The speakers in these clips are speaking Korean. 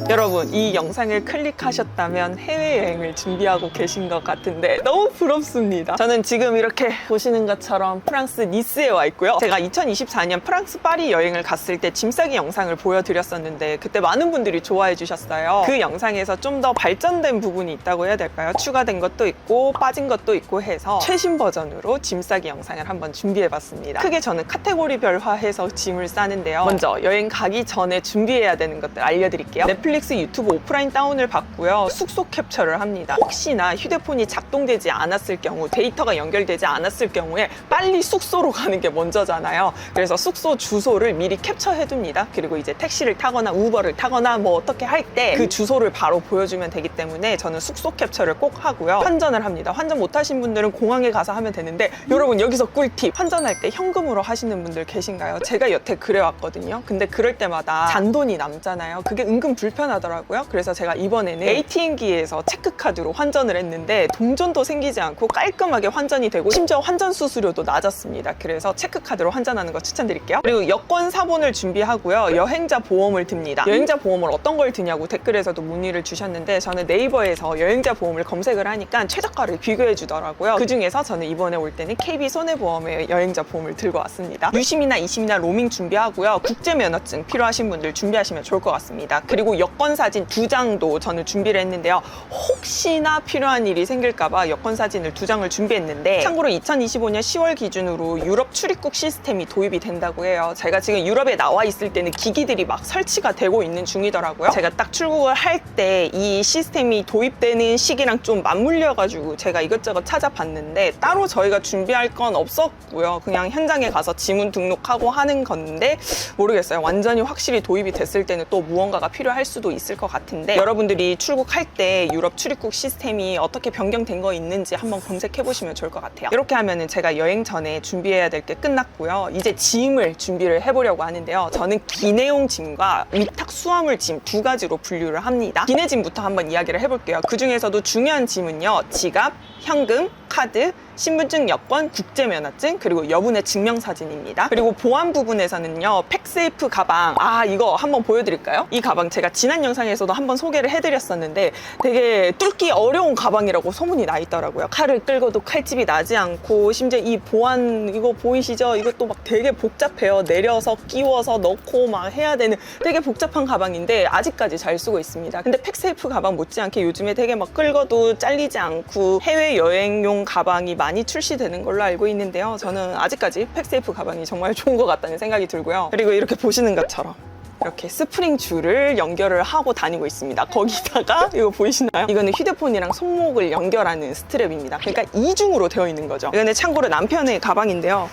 여러분, 이 영상을 클릭하셨다면 해외여행을 준비하고 계신 것 같은데 너무 부럽습니다. 저는 지금 이렇게 보시는 것처럼 프랑스 니스에 와 있고요. 제가 2024년 프랑스 파리 여행을 갔을 때 짐 싸기 영상을 보여드렸었는데 그때 많은 분들이 좋아해 주셨어요. 그 영상에서 좀 더 발전된 부분이 있다고 해야 될까요? 추가된 것도 있고 빠진 것도 있고 해서 최신 버전으로 짐 싸기 영상을 한번 준비해봤습니다. 크게 저는 카테고리별화해서 짐을 싸는데요. 먼저 여행 가기 전에 준비해야 되는 것들 알려드릴게요. 넷플릭스 유튜브 오프라인 다운을 받고요. 숙소 캡처를 합니다. 혹시나 휴대폰이 작동되지 않았을 경우, 데이터가 연결되지 않았을 경우에 빨리 숙소로 가는 게 먼저잖아요. 그래서 숙소 주소를 미리 캡처해둡니다. 그리고 이제 택시를 타거나 우버를 타거나 뭐 어떻게 할 때 그 주소를 바로 보여주면 되기 때문에 저는 숙소 캡처를 꼭 하고요. 환전을 합니다. 환전 못하신 분들은 공항에 가서 하면 되는데 여러분, 여기서 꿀팁! 환전할 때 현금으로 하시는 분들 계신가요? 제가 여태 그래왔거든요. 근데 그럴 때마다 잔돈이 남잖아요. 그게 은근 불편하더라고요. 그래서 제가 이번에는 ATM기에서 체크카드로 환전을 했는데 동전도 생기지 않고 깔끔하게 환전이 되고 심지어 환전 수수료도 낮았습니다. 그래서 체크카드로 환전하는 거 추천드릴게요. 그리고 여권 사본을 준비하고요. 여행자 보험을 듭니다. 여행자 보험을 어떤 걸 드냐고 댓글에서도 문의를 주셨는데 저는 네이버에서 여행자 보험을 검색을 하니까 최저가를 비교해 주더라고요. 그 중에서 저는 이번에 올 때는 KB 손해보험의 여행자 보험을 들고 왔습니다. 유심이나 이심이나 로밍 준비하고요. 국제면허증 필요하신 분들 준비하시면 좋을 것 같습니다. 그리고 여권 사진 2장도 저는 준비를 했는데요. 혹시나 필요한 일이 생길까봐 여권 사진을 2장을 준비했는데 참고로 2025년 10월 기준으로 유럽 출입국 시스템이 도입이 된다고 해요. 제가 지금 유럽에 나와 있을 때는 기기들이 막 설치가 되고 있는 중이더라고요. 제가 딱 출국을 할 때 이 시스템이 도입되는 시기랑 좀 맞물려가지고 제가 이것저것 찾아봤는데 따로 저희가 준비할 건 없었고요. 그냥 현장에 가서 지문 등록하고 하는 건데 모르겠어요. 완전히 확실히 도입이 됐을 때는 또 무언가가 필요할 수도 있을 것 같은데 여러분들이 출국할 때 유럽 출입국 시스템이 어떻게 변경된 거 있는지 한번 검색해 보시면 좋을 것 같아요. 이렇게 하면은 제가 여행 전에 준비해야 될 게 끝났고요. 이제 짐을 준비를 해보려고 하는데요. 저는 기내용 짐과 위탁 수화물 짐 2가지로 분류를 합니다. 기내 짐부터 한번 이야기를 해볼게요. 그 중에서도 중요한 짐은요. 지갑, 현금, 카드, 신분증, 여권, 국제면허증, 그리고 여분의 증명사진입니다. 그리고 보안 부분에서는요. 팩세이프 가방, 이거 한번 보여드릴까요? 이 가방 제가 지난 영상에서도 한번 소개를 해드렸었는데 되게 뚫기 어려운 가방이라고 소문이 나 있더라고요. 칼을 끌고도 칼집이 나지 않고 심지어 이 보안 이거 보이시죠? 이것도 막 되게 복잡해요. 내려서 끼워서 넣고 막 해야 되는 되게 복잡한 가방인데 아직까지 잘 쓰고 있습니다. 근데 팩세이프 가방 못지않게 요즘에 되게 막 끌고도 잘리지 않고 해외여행용 가방이 많이 출시되는 걸로 알고 있는데요. 저는 아직까지 팩세이프 가방이 정말 좋은 것 같다는 생각이 들고요. 그리고 이렇게 보시는 것처럼 이렇게 스프링 줄을 연결을 하고 다니고 있습니다. 거기다가 이거 보이시나요? 이거는 휴대폰이랑 손목을 연결하는 스트랩입니다. 그러니까 이중으로 되어 있는 거죠. 이거는 참고로 남편의 가방인데요.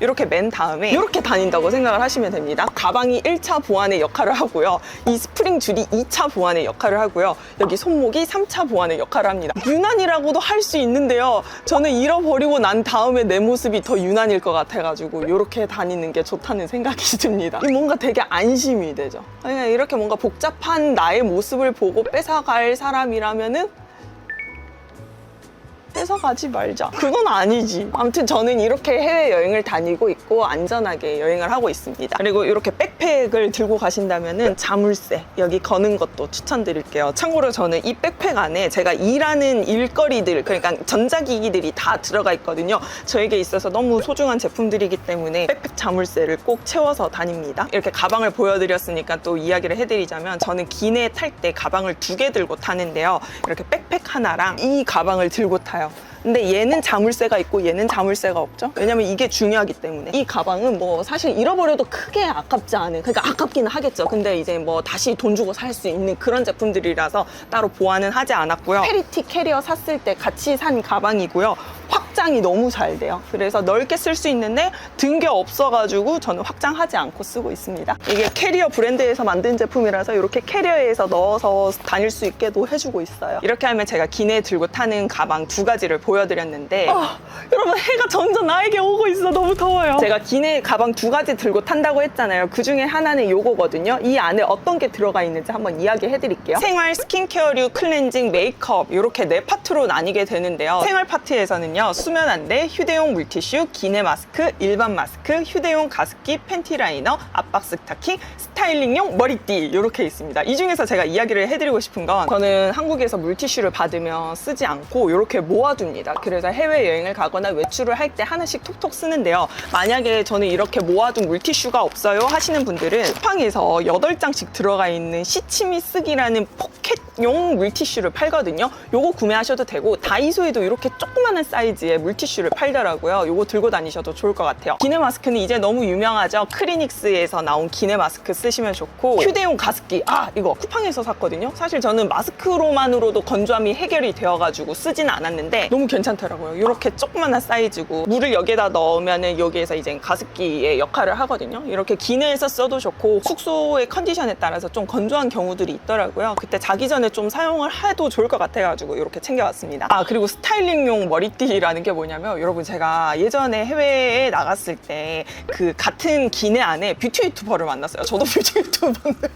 이렇게 맨 다음에 이렇게 다닌다고 생각을 하시면 됩니다. 가방이 1차 보안의 역할을 하고요. 이 스프링 줄이 2차 보안의 역할을 하고요. 여기 손목이 3차 보안의 역할을 합니다. 유난이라고도 할 수 있는데요. 저는 잃어버리고 난 다음에 내 모습이 더 유난일 것 같아가지고 이렇게 다니는 게 좋다는 생각이 듭니다. 뭔가 되게 안심이 되죠. 이렇게 뭔가 복잡한 나의 모습을 보고 뺏어갈 사람이라면은 뺏어가지 말자. 그건 아니지. 아무튼 저는 이렇게 해외여행을 다니고 있고 안전하게 여행을 하고 있습니다. 그리고 이렇게 백팩을 들고 가신다면은 자물쇠 여기 거는 것도 추천드릴게요. 참고로 저는 이 백팩 안에 제가 일하는 일거리들, 그러니까 전자기기들이 다 들어가 있거든요. 저에게 있어서 너무 소중한 제품들이기 때문에 백팩 자물쇠를 꼭 채워서 다닙니다. 이렇게 가방을 보여드렸으니까 또 이야기를 해드리자면 저는 기내 탈 때 가방을 2개 들고 타는데요. 이렇게 백팩 하나랑 이 가방을 들고 타요. 근데 얘는 자물쇠가 있고 얘는 자물쇠가 없죠. 왜냐면 이게 중요하기 때문에. 이 가방은 뭐 사실 잃어버려도 크게 아깝지 않은, 그러니까 아깝기는 하겠죠. 근데 이제 뭐 다시 돈 주고 살 수 있는 그런 제품들이라서 따로 보완은 하지 않았고요. 페리티 캐리어 샀을 때 같이 산 가방이고요. 확장이 너무 잘 돼요. 그래서 넓게 쓸 수 있는데 든 게 없어가지고 저는 확장하지 않고 쓰고 있습니다. 이게 캐리어 브랜드에서 만든 제품이라서 이렇게 캐리어에서 넣어서 다닐 수 있게도 해주고 있어요. 이렇게 하면 제가 기내에 들고 타는 가방 2가지를 보여드렸는데 여러분, 해가 점점 나에게 오고 있어. 너무 더워요. 제가 기내 가방 2가지 들고 탄다고 했잖아요. 그 중에 하나는 요거거든요. 이 안에 어떤 게 들어가 있는지 한번 이야기해 드릴게요. 생활, 스킨케어류, 클렌징, 메이크업 이렇게 4파트로 나뉘게 되는데요. 생활 파트에서는요, 없으면 안 돼 휴대용 물티슈, 기내 마스크, 일반 마스크, 휴대용 가습기, 팬티 라이너, 압박 스타킹, 스타일링용 머리띠 이렇게 있습니다. 이 중에서 제가 이야기를 해드리고 싶은 건 저는 한국에서 물티슈를 받으면 쓰지 않고 이렇게 모아둡니다. 그래서 해외여행을 가거나 외출을 할 때 하나씩 톡톡 쓰는데요. 만약에 저는 이렇게 모아둔 물티슈가 없어요 하시는 분들은 쿠팡에서 8장씩 들어가 있는 시치미 쓰기라는 포켓용 물티슈를 팔거든요. 요거 구매하셔도 되고 다이소에도 이렇게 조그마한 사이즈의 물티슈를 팔더라고요. 요거 들고 다니셔도 좋을 것 같아요. 기내 마스크는 이제 너무 유명하죠. 크리닉스에서 나온 기내 마스크 쓰시면 좋고, 휴대용 가습기, 이거 쿠팡에서 샀거든요. 사실 저는 마스크로만으로도 건조함이 해결이 되어가지고 쓰진 않았는데 너무 괜찮더라고요. 이렇게 조그마한 사이즈고 물을 여기에다 넣으면은 여기에서 이제 가습기의 역할을 하거든요. 이렇게 기내에서 써도 좋고 숙소의 컨디션에 따라서 좀 건조한 경우들이 있더라고요. 그때 자기 전에 좀 사용을 해도 좋을 것 같아가지고 이렇게 챙겨왔습니다. 그리고 스타일링용 머리띠라는 게 뭐냐면, 여러분 제가 예전에 해외에 나갔을 때 그 같은 기내 안에 뷰티 유튜버를 만났어요. 저도 뷰티 유튜버인데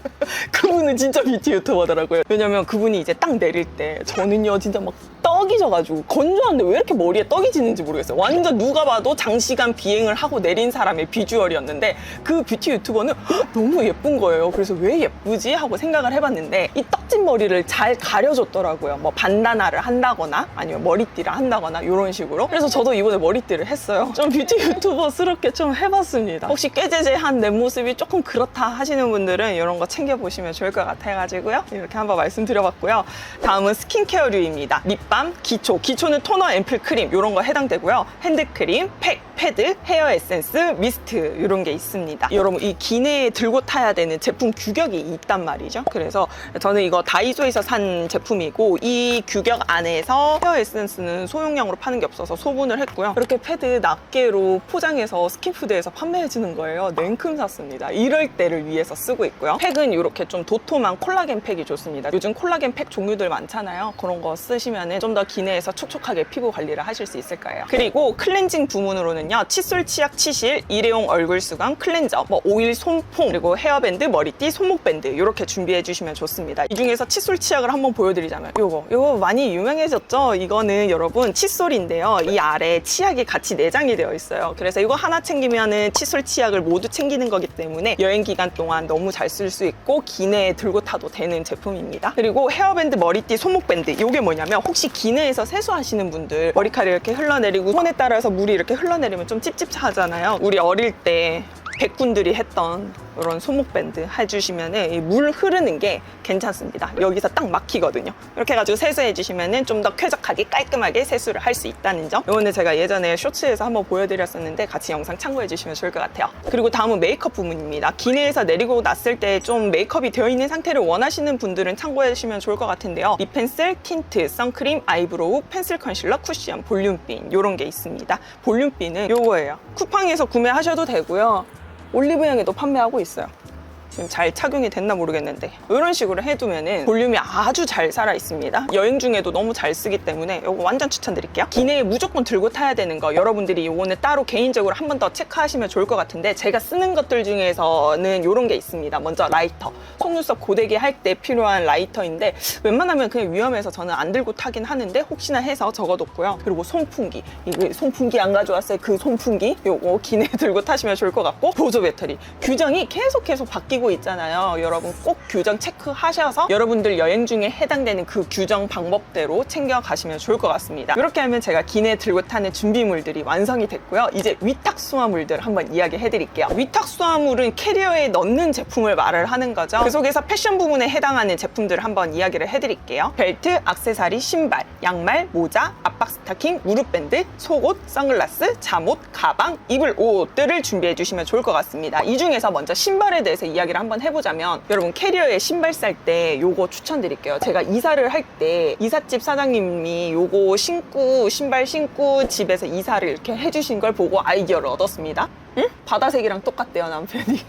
그분은 진짜 뷰티 유튜버더라고요. 왜냐면 그분이 이제 딱 내릴 때 저는요 진짜 막 떡이 져가지고 건조한데 왜 이렇게 머리에 떡이 지는지 모르겠어요. 완전 누가 봐도 장시간 비행을 하고 내린 사람의 비주얼이었는데 그 뷰티 유튜버는 너무 예쁜 거예요. 그래서 왜 예쁘지? 하고 생각을 해봤는데 이 떡진 머리를 잘 가려줬더라고요. 뭐 반다나를 한다거나 아니면 머리띠를 한다거나 이런 식으로. 그래서 저도 이번에 머리띠를 했어요. 좀 뷰티 유튜버스럽게 좀 해봤습니다. 혹시 꾀재재한 내 모습이 조금 그렇다 하시는 분들은 이런 거 챙겨보시면 좋을 것 같아가지고요. 이렇게 한번 말씀드려봤고요. 다음은 스킨케어류입니다. 립밤, 기초는 토너, 앰플, 크림 이런 거 해당되고요. 핸드크림, 팩, 패드, 헤어 에센스, 미스트 이런 게 있습니다. 여러분 이 기내에 들고 타야 되는 제품 규격이 있단 말이죠. 그래서 저는 이거 다이소에서 산 제품이고 이 규격 안에서 헤어 에센스는 소용량으로 파는 게 없어서 소분을 했고요. 이렇게 패드 낱개로 포장해서 스킨푸드에서 판매해주는 거예요. 냉큼 샀습니다. 이럴 때를 위해서 쓰고 있고요. 팩은 이렇게 좀 도톰한 콜라겐 팩이 좋습니다. 요즘 콜라겐 팩 종류들 많잖아요. 그런 거 쓰시면 좀 더 기내에서 촉촉하게 피부 관리를 하실 수 있을 거예요. 그리고 클렌징 부문으로는요, 칫솔, 치약, 치실, 일회용 얼굴 수건, 클렌저, 오일, 솜폼, 그리고 헤어밴드, 머리띠, 손목밴드 이렇게 준비해 주시면 좋습니다. 이 중에서 칫솔, 치약을 한번 보여드리자면 요거 많이 유명해졌죠? 이거는 여러분 칫솔인데요. 이 아래 치약이 같이 내장이 되어 있어요. 그래서 이거 하나 챙기면은 칫솔, 치약을 모두 챙기는 거기 때문에 여행 기간 동안 너무 잘 쓸 수 있고 기내에 들고 타도 되는 제품입니다. 그리고 헤어밴드, 머리띠, 손목밴드 이게 뭐냐면, 혹시 기내에서 세수하시는 분들 머리카락이 이렇게 흘러내리고 손에 따라서 물이 이렇게 흘러내리면 좀 찝찝하잖아요. 우리 어릴 때 백군들이 했던 이런 손목밴드 해주시면 물 흐르는 게 괜찮습니다. 여기서 딱 막히거든요. 이렇게 해가지고 세수해주시면 좀 더 쾌적하게 깔끔하게 세수를 할 수 있다는 점. 이거는 제가 예전에 쇼츠에서 한번 보여드렸었는데 같이 영상 참고해주시면 좋을 것 같아요. 그리고 다음은 메이크업 부분입니다. 기내에서 내리고 났을 때 좀 메이크업이 되어 있는 상태를 원하시는 분들은 참고해주시면 좋을 것 같은데요. 립 펜슬, 틴트, 선크림, 아이브로우, 펜슬 컨실러, 쿠션, 볼륨핀 이런 게 있습니다. 볼륨핀은 요거예요. 쿠팡에서 구매하셔도 되고요. 올리브영에도 판매하고 있어요. 지금 잘 착용이 됐나 모르겠는데 이런 식으로 해두면은 볼륨이 아주 잘 살아 있습니다. 여행 중에도 너무 잘 쓰기 때문에 이거 완전 추천드릴게요. 기내에 무조건 들고 타야 되는 거, 여러분들이 요거는 따로 개인적으로 한 번 더 체크하시면 좋을 것 같은데, 제가 쓰는 것들 중에서는 이런 게 있습니다. 먼저 라이터, 속눈썹 고데기 할 때 필요한 라이터인데 웬만하면 그냥 위험해서 저는 안 들고 타긴 하는데 혹시나 해서 적어뒀고요. 그리고 손풍기, 이거 손풍기 안 가져왔어요. 그 손풍기 요거 기내에 들고 타시면 좋을 것 같고, 보조 배터리. 규정이 계속 바뀌고 있잖아요. 여러분 꼭 규정 체크하셔서 여러분들 여행 중에 해당되는 그 규정 방법대로 챙겨 가시면 좋을 것 같습니다. 이렇게 하면 제가 기내에 들고 타는 준비물들이 완성이 됐고요. 이제 위탁 수화물들 한번 이야기해 드릴게요. 위탁 수화물은 캐리어에 넣는 제품을 말을 하는 거죠. 그 속에서 패션 부분에 해당하는 제품들을 한번 이야기를 해 드릴게요. 벨트, 액세서리, 신발, 양말, 모자, 압박 스타킹, 무릎밴드, 속옷, 선글라스, 잠옷, 가방, 입을 옷들을 준비해 주시면 좋을 것 같습니다. 이 중에서 먼저 신발에 대해서 이야기를 한번 해보자면, 여러분 캐리어에 신발 살 때 요거 추천드릴게요. 제가 이사를 할 때 이삿집 사장님이 요거 신발 신고 집에서 이사를 이렇게 해주신 걸 보고 아이디어를 얻었습니다. 응? 바다색이랑 똑같대요, 남편이.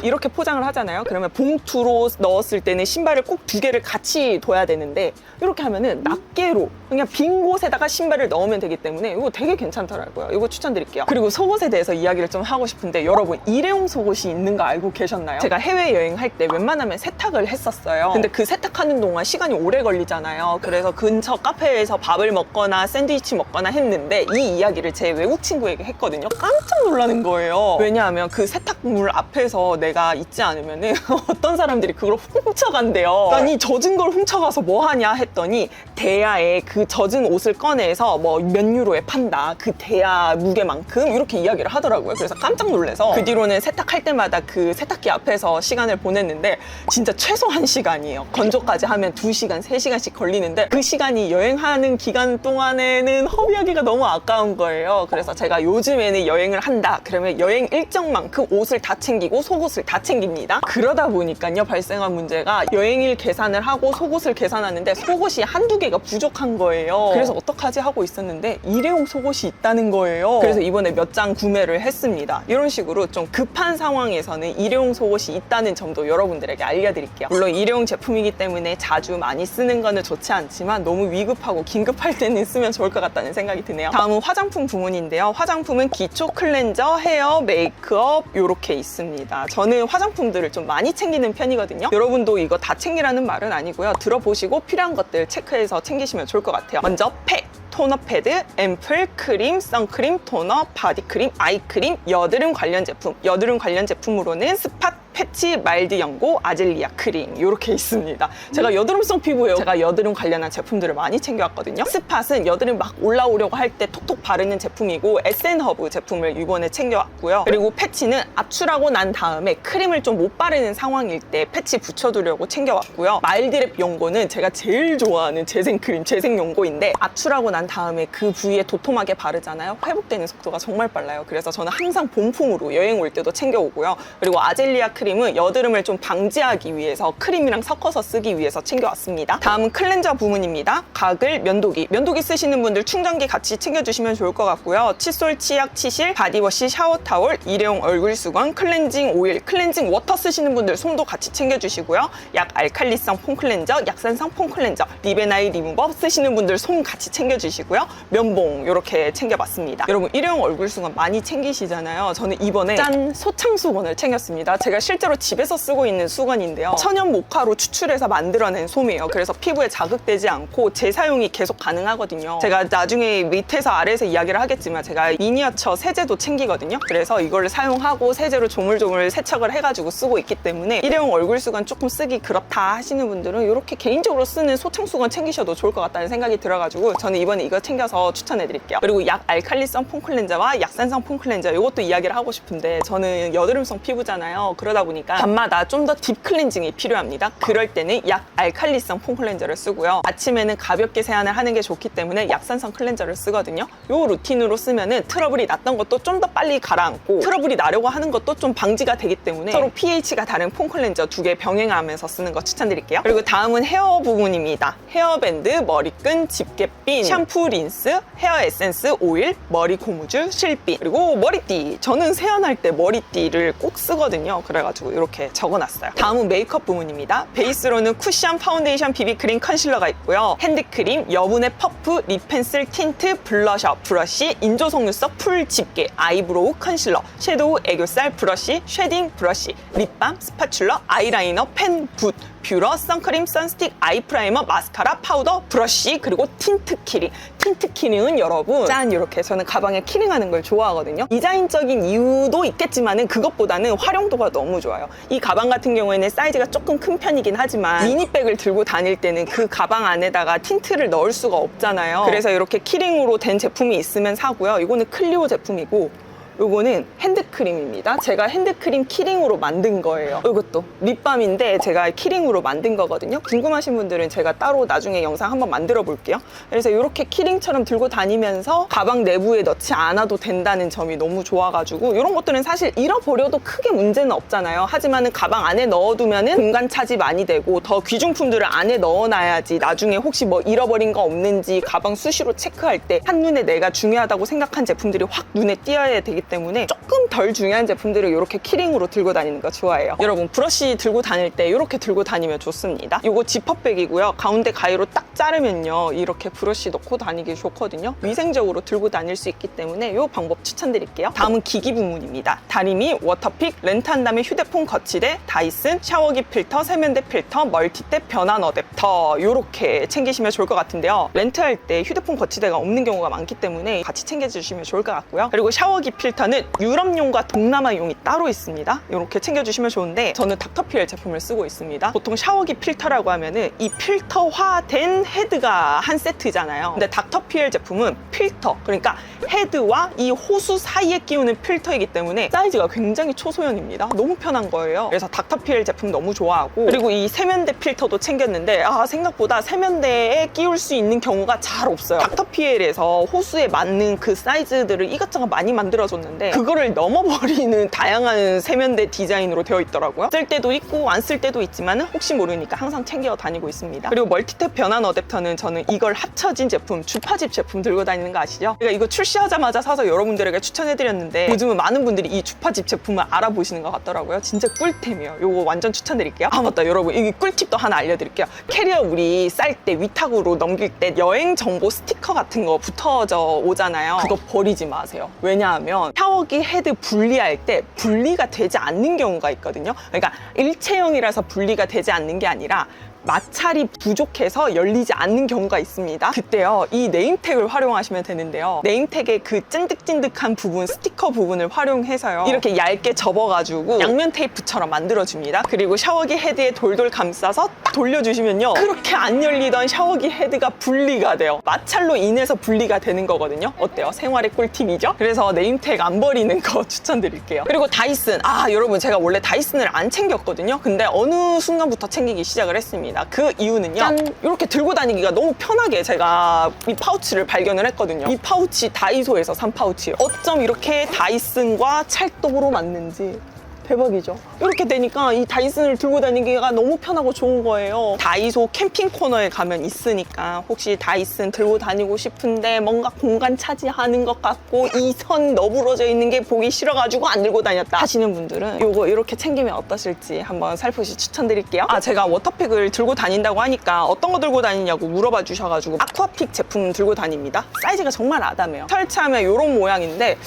이렇게 포장을 하잖아요. 그러면 봉투로 넣었을 때는 신발을 꼭 2개를 같이 둬야 되는데 이렇게 하면은 낱개로 그냥 빈 곳에다가 신발을 넣으면 되기 때문에 이거 되게 괜찮더라고요. 이거 추천드릴게요. 그리고 속옷에 대해서 이야기를 좀 하고 싶은데 여러분 일회용 속옷이 있는 거 알고 계셨나요? 제가 해외여행할 때 웬만하면 세탁을 했었어요. 근데 그 세탁하는 동안 시간이 오래 걸리잖아요. 그래서 근처 카페에서 밥을 먹거나 샌드위치 먹거나 했는데 이 이야기를 제 외국 친구에게 했거든요. 깜짝 놀라는 거예요. 왜냐하면 그 세탁물 앞에서 내가 있지 않으면은 어떤 사람들이 그걸 훔쳐간대요. 아니 젖은 걸 훔쳐가서 뭐 하냐 했더니 대야에 그 젖은 옷을 꺼내서 뭐 몇 유로에 판다. 그 대야 무게만큼 이렇게 이야기를 하더라고요. 그래서 깜짝 놀라서 그 뒤로는 세탁할 때마다 그 세탁기 앞에서 시간을 보냈는데 진짜 최소 1시간이에요. 건조까지 하면 2시간, 3시간씩 걸리는데 그 시간이 여행하는 기간 동안에는 허비하기가 너무 아까운 거예요. 그래서 제가 요즘에는 여행을 한다. 그러면 여행 일정만큼 옷을 다 챙기고 속옷을 다 챙깁니다. 그러다 보니까요 발생한 문제가 여행일 계산을 하고 속옷을 계산하는데 속옷이 한두 개가 부족한 거예요. 그래서 어떡하지 하고 있었는데 일회용 속옷이 있다는 거예요. 그래서 이번에 몇 장 구매를 했습니다. 이런 식으로 좀 급한 상황에서는 일회용 속옷이 있다는 점도 여러분들에게 알려드릴게요. 물론 일회용 제품이기 때문에 자주 많이 쓰는 거는 좋지 않지만 너무 위급하고 긴급할 때는 쓰면 좋을 것 같다는 생각이 드네요. 다음은 화장품 부문인데요. 화장품은 기초 클렌저, 헤어, 메이크업 이렇게 있습니다. 저는 화장품들을 좀 많이 챙기는 편이거든요. 여러분도 이거 다 챙기라는 말은 아니고요. 들어보시고 필요한 것들 체크해서 챙기시면 좋을 것 같아요. 먼저 팩! 토너 패드, 앰플, 크림, 선크림, 토너, 바디크림, 아이크림, 여드름 관련 제품. 여드름 관련 제품으로는 스팟, 패치, 마일드 연고, 아젤리아 크림 이렇게 있습니다. 제가 여드름성 피부예요. 제가 여드름 관련한 제품들을 많이 챙겨왔거든요. 스팟은 여드름 막 올라오려고 할 때 톡톡 바르는 제품이고 SN허브 제품을 이번에 챙겨왔고요. 그리고 패치는 압출하고 난 다음에 크림을 좀 못 바르는 상황일 때 패치 붙여두려고 챙겨왔고요. 마일드랩 연고는 제가 제일 좋아하는 재생크림, 재생연고인데 압출하고 난 다음에 그 부위에 도톰하게 바르잖아요. 회복되는 속도가 정말 빨라요. 그래서 저는 항상 본품으로 여행 올 때도 챙겨오고요. 그리고 아젤리아 크림은 여드름을 좀 방지하기 위해서 크림이랑 섞어서 쓰기 위해서 챙겨왔습니다. 다음은 클렌저 부문입니다. 가글, 면도기. 면도기 쓰시는 분들 충전기 같이 챙겨주시면 좋을 것 같고요. 칫솔, 치약, 치실, 바디워시, 샤워타월, 일회용 얼굴 수건, 클렌징 오일, 클렌징 워터 쓰시는 분들 솜도 같이 챙겨주시고요. 약 알칼리성 폼 클렌저, 약산성 폼 클렌저, 리베나이 리무버 쓰시는 분들 솜 같이 챙겨주시고요. 면봉 이렇게 챙겨봤습니다. 여러분 일회용 얼굴 수건 많이 챙기시잖아요. 저는 이번에 짠! 소창 수건을 챙겼습니다. 제가 실제로 집에서 쓰고 있는 수건인데요. 천연 모카로 추출해서 만들어낸 솜이에요. 그래서 피부에 자극되지 않고 재사용이 계속 가능하거든요. 제가 나중에 밑에서 아래에서 이야기를 하겠지만 제가 미니어처 세제도 챙기거든요. 그래서 이걸 사용하고 세제로 조물조물 세척을 해가지고 쓰고 있기 때문에 일회용 얼굴 수건 조금 쓰기 그렇다 하시는 분들은 이렇게 개인적으로 쓰는 소창 수건 챙기셔도 좋을 것 같다는 생각이 들어가지고 저는 이번에 이거 챙겨서 추천해드릴게요. 그리고 약 알칼리성 폼 클렌저와 약산성 폼 클렌저 이것도 이야기를 하고 싶은데 저는 여드름성 피부잖아요. 그러다 보니까 밤마다 좀 더 딥 클렌징이 필요합니다. 그럴 때는 약 알칼리성 폼 클렌저를 쓰고요. 아침에는 가볍게 세안을 하는 게 좋기 때문에 약산성 클렌저를 쓰거든요. 요 루틴으로 쓰면은 트러블이 났던 것도 좀 더 빨리 가라앉고 트러블이 나려고 하는 것도 좀 방지가 되기 때문에 서로 pH가 다른 폼 클렌저 2개 병행하면서 쓰는 거 추천드릴게요. 그리고 다음은 헤어 부분입니다. 헤어밴드, 머리끈, 집게핀, 샴푸, 린스, 헤어 에센스, 오일, 머리 고무줄, 실핀, 그리고 머리띠. 저는 세안할 때 머리띠를 꼭 쓰거든요. 그래가지고 이렇게 적어놨어요. 다음은 메이크업 부분입니다. 베이스로는 쿠션, 파운데이션, 비비크림, 컨실러가 있고요. 핸드크림, 여분의 퍼프, 립 펜슬, 틴트, 블러셔, 브러쉬, 인조 속눈썹, 풀 집게, 아이브로우, 컨실러, 섀도우, 애교살, 브러쉬, 쉐딩, 브러쉬, 립밤, 스파츌러, 아이라이너, 펜, 붓, 뷰러, 선크림, 선스틱, 아이 프라이머, 마스카라, 파우더, 브러쉬, 그리고 틴트 키링. 틴트 키링은 여러분 짠! 이렇게 저는 가방에 키링하는 걸 좋아하거든요. 디자인적인 이유도 있겠지만은 그것보다는 활용도가 너무 좋아요. 이 가방 같은 경우에는 사이즈가 조금 큰 편이긴 하지만 미니백을 들고 다닐 때는 그 가방 안에다가 틴트를 넣을 수가 없잖아요. 그래서 이렇게 키링으로 된 제품이 있으면 사고요. 이거는 클리오 제품이고 요거는 핸드크림입니다. 제가 핸드크림 키링으로 만든 거예요. 이것도 립밤인데 제가 키링으로 만든 거거든요. 궁금하신 분들은 제가 따로 나중에 영상 한번 만들어 볼게요. 그래서 이렇게 키링처럼 들고 다니면서 가방 내부에 넣지 않아도 된다는 점이 너무 좋아가지고 이런 것들은 사실 잃어버려도 크게 문제는 없잖아요. 하지만은 가방 안에 넣어두면은 공간 차지 많이 되고 더 귀중품들을 안에 넣어놔야지 나중에 혹시 뭐 잃어버린 거 없는지 가방 수시로 체크할 때 한눈에 내가 중요하다고 생각한 제품들이 확 눈에 띄어야 되기 때문에 조금 덜 중요한 제품들을 이렇게 키링으로 들고 다니는 거 좋아해요. 여러분 브러쉬 들고 다닐 때 이렇게 들고 다니면 좋습니다. 이거 지퍼백이고요. 가운데 가위로 딱 자르면요 이렇게 브러쉬 넣고 다니기 좋거든요. 위생적으로 들고 다닐 수 있기 때문에 이 방법 추천드릴게요. 다음은 기기 부문입니다. 다리미, 워터픽, 렌트한 다음에 휴대폰 거치대, 다이슨, 샤워기 필터, 세면대 필터, 멀티탭, 변환 어댑터 이렇게 챙기시면 좋을 것 같은데요. 렌트할 때 휴대폰 거치대가 없는 경우가 많기 때문에 같이 챙겨주시면 좋을 것 같고요. 그리고 샤워기 필터는 유럽용과 동남아용이 따로 있습니다. 이렇게 챙겨주시면 좋은데 저는 닥터피엘 제품을 쓰고 있습니다. 보통 샤워기 필터라고 하면은 이 필터화된 헤드가 한 세트잖아요. 근데 닥터피엘 제품은 필터, 그러니까 헤드와 이 호수 사이에 끼우는 필터이기 때문에 사이즈가 굉장히 초소형입니다. 너무 편한 거예요. 그래서 닥터피엘 제품 너무 좋아하고, 그리고 이 세면대 필터도 챙겼는데 생각보다 세면대에 끼울 수 있는 경우가 잘 없어요. 닥터피엘에서 호수에 맞는 그 사이즈들을 이것저것 많이 만들어줬는데 그거를 넘어버리는 다양한 세면대 디자인으로 되어 있더라고요. 쓸 때도 있고 안 쓸 때도 있지만 혹시 모르니까 항상 챙겨 다니고 있습니다. 그리고 멀티탭 변환 어댑터는 저는 이걸 합쳐진 제품, 주파집 제품 들고 다니는 거 아시죠? 제가 이거 출시하자마자 사서 여러분들에게 추천해드렸는데 요즘은 많은 분들이 이 주파집 제품을 알아보시는 것 같더라고요. 진짜 꿀템이에요. 이거 완전 추천드릴게요. 맞다, 여러분 이 꿀팁도 하나 알려드릴게요. 캐리어 우리 쌀 때 위탁으로 넘길 때 여행 정보 스티커 같은 거 붙어져 오잖아요. 그거 버리지 마세요. 왜냐하면 샤워기 헤드 분리할 때 분리가 되지 않는 경우가 있거든요. 그러니까 일체형이라서 분리가 되지 않는 게 아니라 마찰이 부족해서 열리지 않는 경우가 있습니다. 그때요 이 네임택을 활용하시면 되는데요. 네임택의 그 찐득찐득한 부분, 스티커 부분을 활용해서요 이렇게 얇게 접어가지고 양면 테이프처럼 만들어줍니다. 그리고 샤워기 헤드에 돌돌 감싸서 딱 돌려주시면요 그렇게 안 열리던 샤워기 헤드가 분리가 돼요. 마찰로 인해서 분리가 되는 거거든요. 어때요? 생활의 꿀팁이죠? 그래서 네임택 안 버리는 거 추천드릴게요. 그리고 다이슨, 여러분 제가 원래 다이슨을 안 챙겼거든요. 근데 어느 순간부터 챙기기 시작을 했습니다. 그 이유는요, 짠! 이렇게 들고 다니기가 너무 편하게 제가 이 파우치를 발견을 했거든요. 이 파우치 다이소에서 산 파우치예요. 어쩜 이렇게 다이슨과 찰떡으로 맞는지 대박이죠. 이렇게 되니까 이 다이슨을 들고 다니기가 너무 편하고 좋은 거예요. 다이소 캠핑 코너에 가면 있으니까 혹시 다이슨 들고 다니고 싶은데 뭔가 공간 차지하는 것 같고 이 선 너부러져 있는 게 보기 싫어가지고 안 들고 다녔다 하시는 분들은 이거 이렇게 챙기면 어떠실지 한번 살포시 추천드릴게요. 제가 워터픽을 들고 다닌다고 하니까 어떤 거 들고 다니냐고 물어봐 주셔가지고 아쿠아픽 제품 들고 다닙니다. 사이즈가 정말 아담해요. 설치하면 이런 모양인데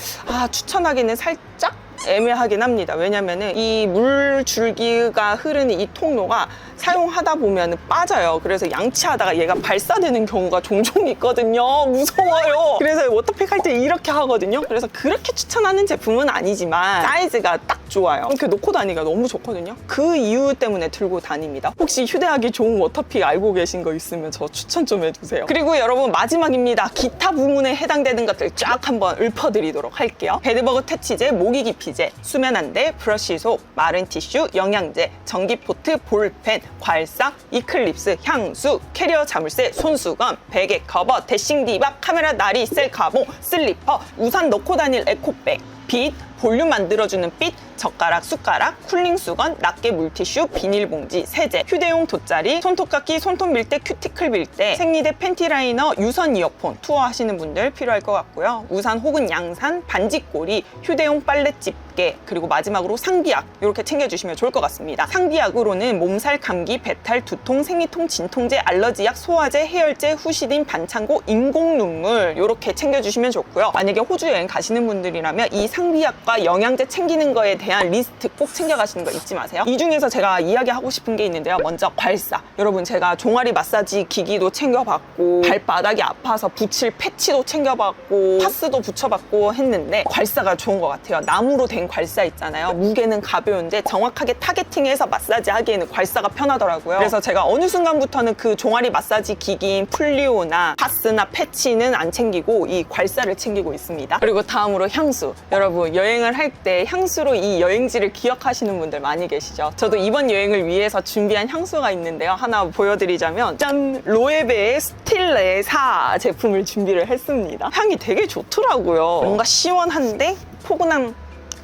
추천하기는 살짝 애매하긴 합니다. 왜냐면은 이 물줄기가 흐르는 이 통로가 사용하다 보면 빠져요. 그래서 양치하다가 얘가 발사되는 경우가 종종 있거든요. 무서워요. 그래서 워터픽 할 때 이렇게 하거든요. 그래서 그렇게 추천하는 제품은 아니지만 사이즈가 딱 좋아요. 이렇게 놓고 다니기가 너무 좋거든요. 그 이유 때문에 들고 다닙니다. 혹시 휴대하기 좋은 워터픽 알고 계신 거 있으면 저 추천 좀 해주세요. 그리고 여러분 마지막입니다. 기타 부문에 해당되는 것들 쫙 한번 읊어드리도록 할게요. 베드버그 퇴치제, 모기 기피제, 수면 안대, 브러쉬속, 마른 티슈, 영양제, 전기포트, 볼펜, 괄사, 이클립스, 향수, 캐리어 자물쇠, 손수건, 베개 커버, 대싱 디박, 카메라 나리, 셀카봉, 슬리퍼, 우산 넣고 다닐 에코백, 빗, 볼륨 만들어주는 빗, 젓가락, 숟가락, 쿨링 수건, 낱개 물티슈, 비닐봉지, 세제, 휴대용 돗자리, 손톱깎이, 손톱 밀대, 큐티클 밀대, 생리대 팬티 라이너, 유선 이어폰, 투어 하시는 분들 필요할 것 같고요. 우산 혹은 양산, 반지꼬리, 휴대용 빨래 집게, 그리고 마지막으로 상비약 이렇게 챙겨주시면 좋을 것 같습니다. 상비약으로는 몸살, 감기, 배탈, 두통, 생리통, 진통제, 알러지약, 소화제, 해열제, 후시딘, 반창고, 인공 눈물 이렇게 챙겨주시면 좋고요. 만약에 호주 여행 가시는 분들이라면 이 상비약과 영양제 챙기는 거에 대한 리스트 꼭 챙겨가시는 거 잊지 마세요. 이 중에서 제가 이야기하고 싶은 게 있는데요. 먼저 괄사. 여러분 제가 종아리 마사지 기기도 챙겨봤고 발바닥이 아파서 붙일 패치도 챙겨봤고 파스도 붙여봤고 했는데 괄사가 좋은 것 같아요. 나무로 된 괄사 있잖아요. 무게는 가벼운데 정확하게 타겟팅해서 마사지 하기에는 괄사가 편하더라고요. 그래서 제가 어느 순간부터는 그 종아리 마사지 기기인 플리오나 파스나 패치는 안 챙기고 이 괄사를 챙기고 있습니다. 그리고 다음으로 향수. 여러분 여행을 할 때 향수로 이 여행지를 기억하시는 분들 많이 계시죠? 저도 이번 여행을 위해서 준비한 향수가 있는데요. 하나 보여드리자면 짠! 로에베의 스틸레사 제품을 준비를 했습니다. 향이 되게 좋더라고요. 뭔가 시원한데 포근한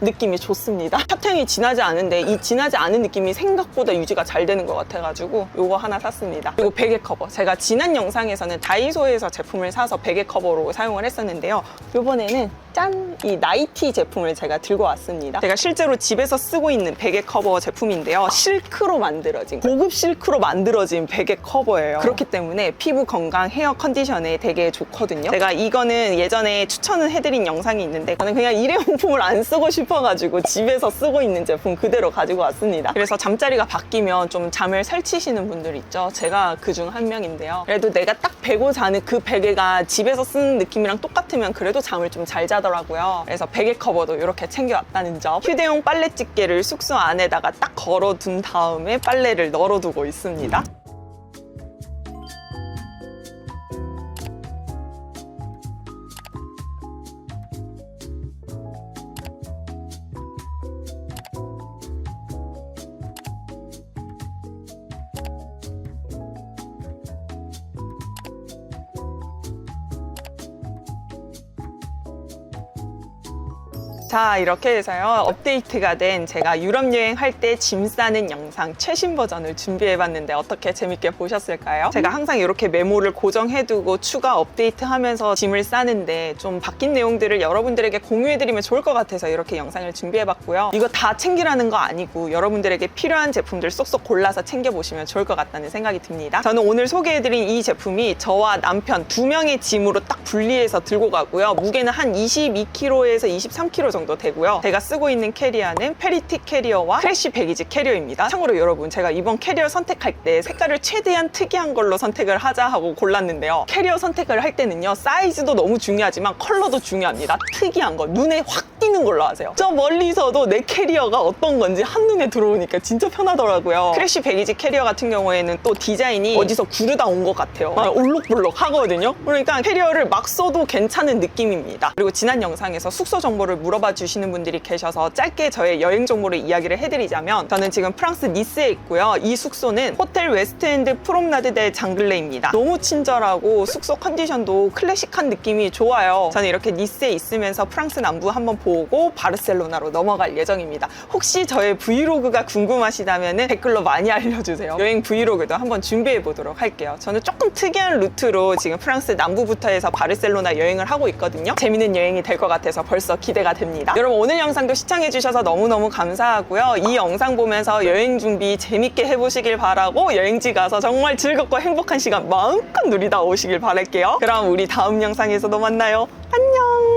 느낌이 좋습니다. 샷향이 진하지 않은데 이 진하지 않은 느낌이 생각보다 유지가 잘 되는 것 같아가지고 이거 하나 샀습니다. 그리고 베개 커버. 제가 지난 영상에서는 다이소에서 제품을 사서 베개 커버로 사용을 했었는데요. 이번에는 짠! 이 나이티 제품을 제가 들고 왔습니다. 제가 실제로 집에서 쓰고 있는 베개 커버 제품인데요. 실크로 만들어진, 고급 실크로 만들어진 베개 커버예요. 그렇기 때문에 피부 건강, 헤어 컨디션에 되게 좋거든요. 제가 이거는 예전에 추천을 해드린 영상이 있는데 저는 그냥 일회용품을 안 쓰고 싶어가지고 집에서 쓰고 있는 제품 그대로 가지고 왔습니다. 그래서 잠자리가 바뀌면 좀 잠을 설치시는 분들 있죠. 제가 그중 한 명인데요. 그래도 내가 딱 베고 자는 그 베개가 집에서 쓰는 느낌이랑 똑같으면 그래도 잠을 좀 잘 자더라고요. 그래서 베개 커버도 이렇게 챙겨왔다는 점. 휴대용 빨래 집게를 숙소 안에다가 딱 걸어둔 다음에 빨래를 널어두고 있습니다. 자, 이렇게 해서요, 업데이트가 된 제가 유럽 여행할 때 짐 싸는 영상 최신 버전을 준비해봤는데 어떻게 재밌게 보셨을까요? 제가 항상 이렇게 메모를 고정해두고 추가 업데이트하면서 짐을 싸는데 좀 바뀐 내용들을 여러분들에게 공유해드리면 좋을 것 같아서 이렇게 영상을 준비해봤고요. 이거 다 챙기라는 거 아니고 여러분들에게 필요한 제품들 쏙쏙 골라서 챙겨보시면 좋을 것 같다는 생각이 듭니다. 저는 오늘 소개해드린 이 제품이 저와 남편 2명의 짐으로 딱 분리해서 들고 가고요. 무게는 한 22kg에서 23kg 정도 되고요. 제가 쓰고 있는 캐리어는 페리티 캐리어와 크래쉬 배기지 캐리어입니다. 참고로 여러분, 제가 이번 캐리어 선택할 때 색깔을 최대한 특이한 걸로 선택을 하자 하고 골랐는데요. 캐리어 선택을 할 때는요, 사이즈도 너무 중요하지만 컬러도 중요합니다. 특이한 거, 눈에 확 띄는 걸로 하세요. 저 멀리서도 내 캐리어가 어떤 건지 한눈에 들어오니까 진짜 편하더라고요. 크래쉬 배기지 캐리어 같은 경우에는 또 디자인이 어디서 구르다 온 것 같아요. 올록볼록 하거든요. 그러니까 캐리어를 막 써도 괜찮은 느낌입니다. 그리고 지난 영상에서 숙소 정보를 물어봐 주시는 분들이 계셔서 짧게 저의 여행 정보를 이야기를 해드리자면, 저는 지금 프랑스 니스에 있고요. 이 숙소는 호텔 웨스트엔드 프롬나드 델 장글레입니다. 너무 친절하고 숙소 컨디션도 클래식한 느낌이 좋아요. 저는 이렇게 니스에 있으면서 프랑스 남부 한번 보고 바르셀로나로 넘어갈 예정입니다. 혹시 저의 브이로그가 궁금하시다면 댓글로 많이 알려주세요. 여행 브이로그도 한번 준비해 보도록 할게요. 저는 조금 특이한 루트로 지금 프랑스 남부부터 해서 바르셀로나 여행을 하고 있거든요. 재밌는 여행이 될 것 같아서 벌써 기대가 됩니다. 여러분, 오늘 영상도 시청해주셔서 너무너무 감사하고요. 이 영상 보면서 여행 준비 재밌게 해보시길 바라고, 여행지 가서 정말 즐겁고 행복한 시간 마음껏 누리다 오시길 바랄게요. 그럼 우리 다음 영상에서도 만나요. 안녕!